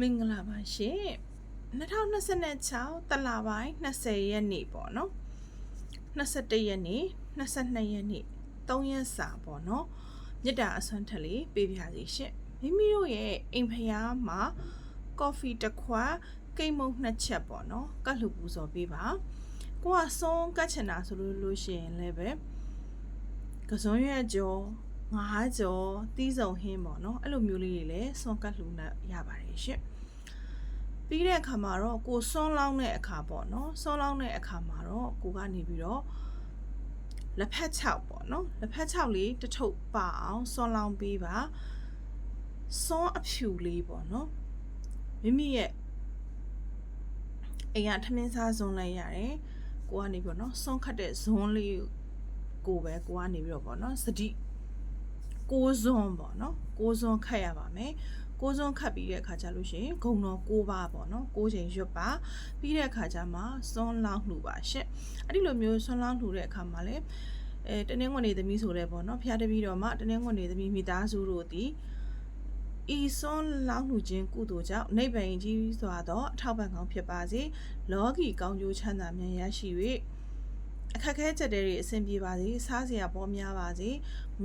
မင်္ဂလာပါရှင်2026တလပိုင်း20ရက်နေ့ပေါ့နော်21ရက်နေ့22ရက်နေ့3ရက်စာပေါ့နော်မြစ်တာအစွမ်းထက်လေးပေးပြစီရှင်မိမိတို့ရဲ့အိမ်ဖျားမှာကော်ဖီတစ်ခွက်ကိတ်မုန့်2ချက်ပေါ့နော်ကတ်လှူပူဇော်ပေးပါကိုကစွန်းကတ်ချင်တာဆိုလို့ရှိရင်လည်းပဲကစွန်းရွက်ကြော9ကြောတီးစုံဟင်းပေါ့နော်အဲ့လိုမျိုးလေးတွေလည်းစွန်းကတ်လှူနဲ့ရပါတယ်ရှင်ပြီးတဲ့အခါမှာတော့ကိုစွန်းလောင်းတဲ့အခါပေါ့နော်စွန်းလောင်းတဲ့အခါမှာတော့ကိုကနေပြီးတော့လက်ဖက်6ပေါ့နော်လက်ဖက်6လေးတစ်ထုပ်ပါအောင်စွန်းလောင်းပေးပါစွန်းအဖြူလေးပေါ့နော်မိမိရဲ့အိမ်ကထမင်းစားစွန်းလိုက်ရတယ်ကိုကနေပြီးတော့နော်စွန်းခတ်တဲ့ဇွန်းလေးကိုပဲကိုကနေပြီးတော့ပေါ့နော်စတိ6စွန်းပေါ့နော်6စွန်းခတ်ရပါမယ်6စွန်းခတ်ပြီးတဲ့အခါကျလို့ရှိရင်ဂုံတော်6ပါပေါ့နော်6ချိန်ရွတ်ပါပြီးတဲ့အခါကျမှစွန်းလောင်းလှူပါရှင့်အဲ့ဒီလိုမျိုးစွန်းလောင်းလှူတဲ့အခါမှာလည်းတနင်္ဂနွေသမီးဆိုတဲ့ပေါ့နော်ဖျားတပီးတော်မှာတနင်္ဂနွေသမီးမိသားစုတို့သည်ဤစွန်းလောင်းလှူခြင်းကုသိုလ်ကြောင့်နိဗ္ဗာန်ကြီးစွာသောအထောက်ပံ့ကောင်းဖြစ်ပါစေလောကီကောင်းကျိုးချမ်းသာမြတ်ရရှိ၍အခက်ခဲချက်တွေအဆင်ပြေပါစေစားစရာပေါ်များပါစေ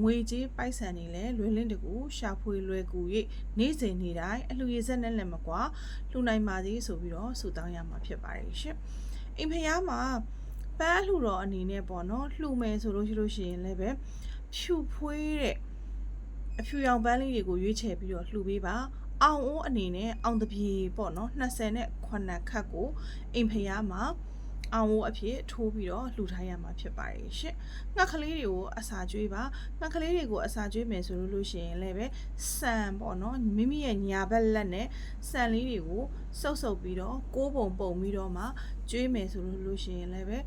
ငွေကြေးပိုက်ဆံတွေလည်းလွယ်လင့်တကူရှာဖွေလွယ်ကူ၍နေ့စဉ်နေ့တိုင်းအလှူရည်ဆက်နဲ့လည်းမကွာလှူနိုင်ပါစေဆိုပြီးတော့ဆုတောင်းရမှာဖြစ်ပါတယ်ရှင်အိမ်ဖျားမှာပန်းလှူတော်အနေနဲ့ပေါ့နော်လှူမယ်ဆိုလို့ရှိရင်လည်းပဲဖြူဖွေးတဲ့အဖြူရောင်ပန်းလေးတွေကိုရွေးချယ်ပြီးတော့လှူပေးပါအောင်အိုးအနေနဲ့အောင်တပြေပေါ့နော်29ခတ်ကိုအိမ်ဖျားမှာအောင်ဝအဖြစ်ထိုးပြီးတော့လှူထားရမှာဖြစ်ပါတယ်ရှင့်ငှက်ကလေးတွေကိုအစာကျွေးပါငှက်ကလေးတွေကိုအစာကျွေးမယ်ဆိုလို့ရှိရင်လည်းပဲဆန်ပေါ့နော်မိမိရဲ့ညာဘက်လက်နဲ့ဆန်လေးတွေကိုစုပ်ပြီးတော့6ပုံပုံပြီးတော့မှကျွေးမယ်ဆိုလို့ရှိရင်လည်းပဲ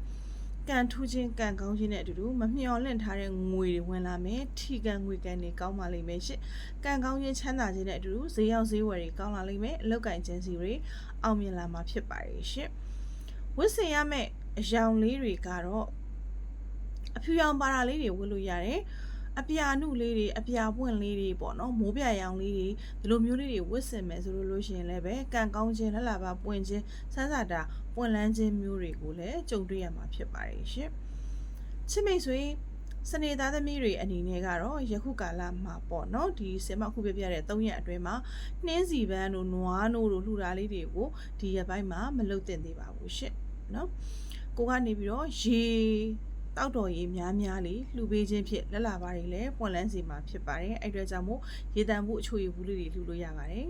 ကန်ထူးခြင်းကန်ကောင်းခြင်းနဲ့အတူတူမမျှော်လင့်ထားတဲ့ငွေတွေဝင်လာမယ်ထီကန်ငွေကန်တွေကောင်းပါလိမ့်မယ်ရှင့်ကန်ကောင်းခြင်းချမ်းသာခြင်းနဲ့အတူတူဈေးရောက်ဈေးဝယ်တွေကောင်းလာလိမ့်မယ်အလောက်ကင်ကျန်းစီတွေအောင်မြင်လာမှာဖြစ်ပါတယ်ရှင့်ဝတ်ဆင်ရမယ့်အယောင်လေးတွေကတော့အဖြူရောင်ပါတာလေးတွေဝတ်လို့ရတယ်အပြာနုလေးတွေအပြာပွင့်လေးတွေပေါ့နော်မိုးပြရောင်လေးတွေဒီလိုမျိုးလေးတွေဝတ်ဆင်မယ်ဆိုလို့ရှိရင်လည်းပဲကံကောင်းခြင်းလက်လာပါပွင့်ခြင်းစမ်းစာတာပွင့်လန်းခြင်းမျိုးတွေကိုလည်းကြုံတွေ့ရမှာဖြစ်ပါတယ်ရှင်ချစ်မိတ်ဆွေစနေသားသမီးတွေအနေနဲ့ကတော့ယခုကာလမှာပေါ့နော်ဒီစင်မခုပြပြတဲ့3ရက်အတွင်းမှာနှင်းစီပန်းတို့နွားနို့တို့လှူတာလေးတွေကိုဒီရက်ပိုင်းမှာမလုပ်သင့်သေးပါဘူးရှင့်နော်ကိုကနေပြီးတော့ရေတောက်တော်ရေများလေးလှူပေးခြင်းဖြင့်လက်လာပါတွေလည်းပွင့်လန်းစေမှာဖြစ်ပါတယ်အဲ့အတွက်ကြောင့်မို့ရေတံဖို့အချိုရည်ဘူးလေးတွေလှူလို့ရပါတယ်